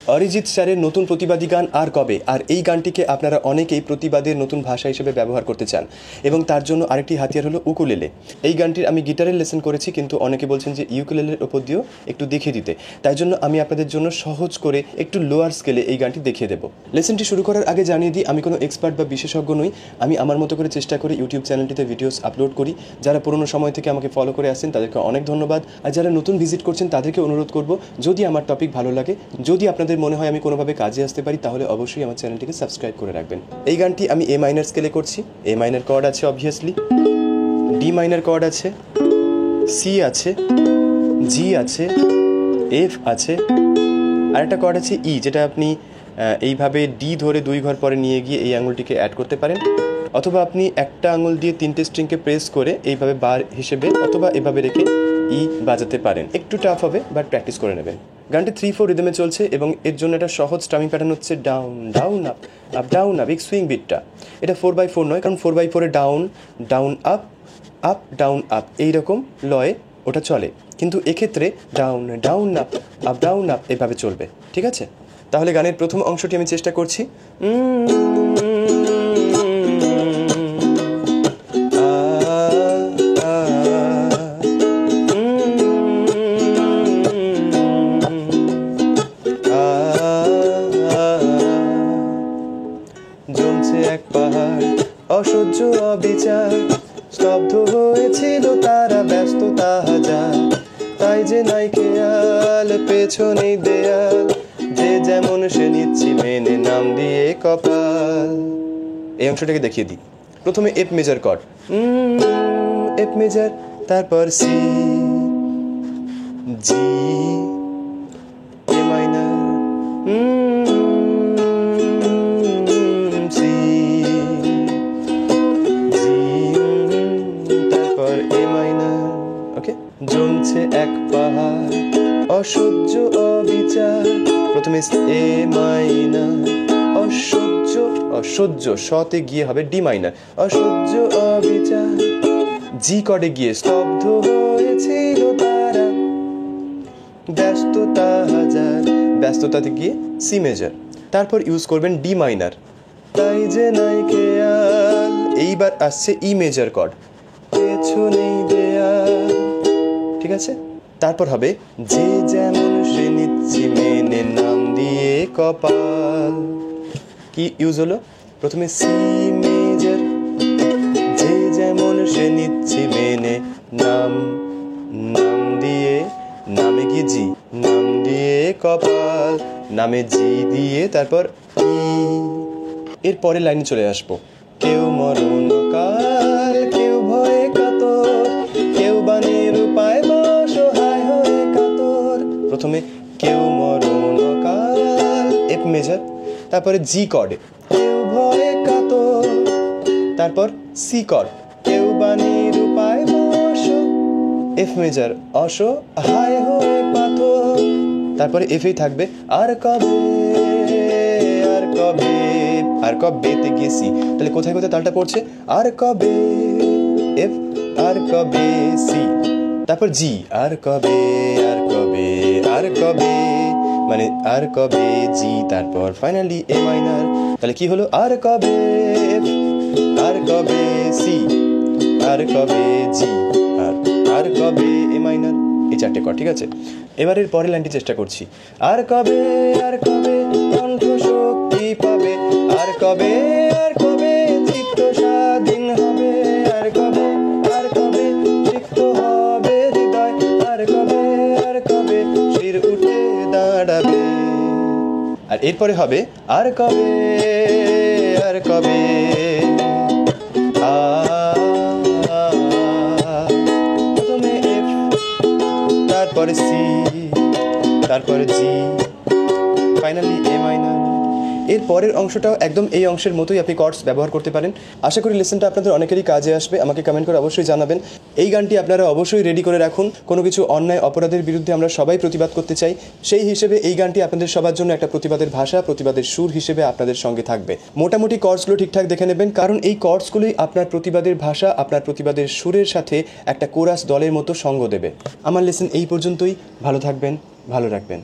অরিজিৎ স্যারের নতুন প্রতিবাদী গান আর কবে, আর এই গানটিকে আপনারা অনেকেই প্রতিবাদের নতুন ভাষা হিসেবে ব্যবহার করতে চান এবং তার জন্য আরেকটি হাতিয়ার হলো উকুলেলে। এই গানটির আমি গিটারের লেসন করেছি, কিন্তু অনেকে বলছেন যে ইউকুলেলের ওপর দিয়েও একটু দেখিয়ে দিতে, তাই জন্য আমি আপনাদের জন্য সহজ করে একটু লোয়ার স্কেলে এই গানটি দেখিয়ে দেবো। লেসনটি শুরু করার আগে জানিয়ে দিই, আমি কোনো এক্সপার্ট বা বিশেষজ্ঞ নই। আমি আমার মতো করে চেষ্টা করে ইউটিউব চ্যানেলটিতে ভিডিওস আপলোড করি। যারা পুরোনো সময় থেকে আমাকে ফলো করে আসছেন তাদেরকে অনেক ধন্যবাদ, আর যারা নতুন ভিজিট করছেন তাদেরকে অনুরোধ করব, যদি আমার টপিক ভালো লাগে, যদি আপনাদের মনে হয় আমি কোনোভাবে কাজে আসতে পারি, তাহলে অবশ্যই আমার চ্যানেলটিকে সাবস্ক্রাইব করে রাখবেন। এই গানটি আমি এ মাইনার স্কেলে করছি। এ মাইনার কর্ড আছে অবভিয়াসলি, ডি মাইনার কর্ড আছে, সি আছে, জি আছে, এফ আছে, আর একটা কর্ড আছে ই, যেটা আপনি এইভাবে ডি ধরে 2 ঘর পরে নিয়ে গিয়ে এই আঙুলটিকে অ্যাড করতে পারেন, অথবা আপনি একটা আঙুল দিয়ে 3টে স্ট্রিংকে প্রেস করে এইভাবে বার হিসেবে অথবা এভাবে রেখে ই বাজাতে পারেন। একটু টাফ হবে, বাট প্র্যাকটিস করে নেবেন। গানটি 3/4 রিদমে চলছে এবং এর জন্য একটা সহজ স্ট্রামিং প্যাটার্ন হচ্ছে down down up up down up, এই সুইং বিটটা। এটা 4/4 নয়, কারণ 4/4 down down up up down up এইরকম লয়ে ওটা চলে, কিন্তু এক্ষেত্রে down down up down up এভাবে চলবে। ঠিক আছে, তাহলে গানের প্রথম অংশটি আমি চেষ্টা করছি। জমছে এক পাহাড় অসহ্য অবিচার, স্তব্ধ হয়েছিল তারা ব্যস্ততা হাজার, তাই যে নাই খেয়াল পেছনেই দেয়াল, যে যেমন সে নিচ্ছি মেনে নাম দিয়ে কপাল। এই অংশটাকে দেখিয়ে দিই। প্রথমে F major cord, F major, তারপর সি, জি, এ মাইনার, সি, জি, তারপর এ মাইনার। ওকে, জমছে এক পাহাড় অসহ্য অবিচার, প্রথমে এ মাইনার, অসহ্য অসহ্য, শতে গিয়ে হবে ডি মাইনার, অসহ্য অবিচার, জি কর্ডে গিয়ে স্তব্ধ হয়েছিল তারা ব্যস্ততা হাজার, ব্যস্ততাতে গিয়ে সি মেজর, তারপর ইউজ করবেন ডি মাইনার, তাই যে নাই খেয়াল। এইবার আসছে ই মেজর কর্ড, পেছনেই দেয়াল। ঠিক আছে, তারপর হবে যে যেমন সে নিচ্ছি মেনে নাম দিয়ে কপাল। কি ইউজ হলো? প্রথমে সি মেজর, যে যেমন সে নিচ্ছি মেনে নাম, নাম দিয়ে, নামে গিয়ে জি, নাম দিয়ে কপাল, নামে জি দিয়ে তারপর ই। এর পরের লাইনে চলে আসবো। কেউ মরণ কাল, কেউ ভয়ে কাতর, কেউ বানের উপায় অসহায় হয়ে কাতর। প্রথমে কেউ মরণ কাল, এফ মেজর, তারপরে জি কর্ডে কেউ ভয়ে কাতর, তারপর সি কর্ড, কেউ বানের উপায় এফ মেজর, অসহায় হয়ে পাথর, তারপরে এফেই থাকবে আর কবে, আর কবে, আর কবেতে গিয়ে সি। তাহলে কোথায় কোথায় তালটা পড়ছে? আর কবে এফ, আর কবে সি, তারপর জি, আর কবে, আর কবে, আর কবে, মানে আর কবে জি, তারপর ফাইনালি এ মাইনার। তাহলে কি হলো? আর কবে এফ, আর কবে সি, আর কবে জি, আর কবে এ মাইনার, এই 4টে কর্ড। ঠিক আছে, এবারের পরের লাইনটি চেষ্টা করছি। আর কবে, আর কবে কণ্ঠ শক্তি পাবে, আর কবে, আর কবে চিত্ত স্বাধীন হবে, আর কবে, আর কবে সিক্ত হবে হৃদয়, আর কবে, আর কবে শির উঠে দাঁড়াবে। আর এরপরে হবে আর কবে, আর কবে, প্রথমে এফ, তারপরে সি, তারপরে জি, ফাইনালি এ মাইনার। এর পরের অংশটাও একদম এই অংশের মতোই আপনি কর্ডস ব্যবহার করতে পারেন। আশা করি লেসনটা আপনাদের অনেকেরই কাজে আসবে। আমাকে কমেন্ট করে অবশ্যই জানাবেন। এই গানটি আপনারা অবশ্যই রেডি করে রাখুন। কোনো কিছু অন্যায় অপরাধের বিরুদ্ধে আমরা সবাই প্রতিবাদ করতে চাই, সেই হিসেবে এই গানটি আপনাদের সবার জন্য একটা প্রতিবাদের ভাষা, প্রতিবাদের সুর হিসেবে আপনাদের সঙ্গে থাকবে। মোটামুটি কর্ডসগুলো ঠিকঠাক দেখে নেবেন, কারণ এই কর্ডসগুলোই আপনার প্রতিবাদের ভাষা, আপনার প্রতিবাদের সুরের সাথে একটা কোরাস দলের মতো সঙ্গ দেবে। আমার লেসন এই পর্যন্তই। ভালো থাকবেন, ভালো রাখবেন।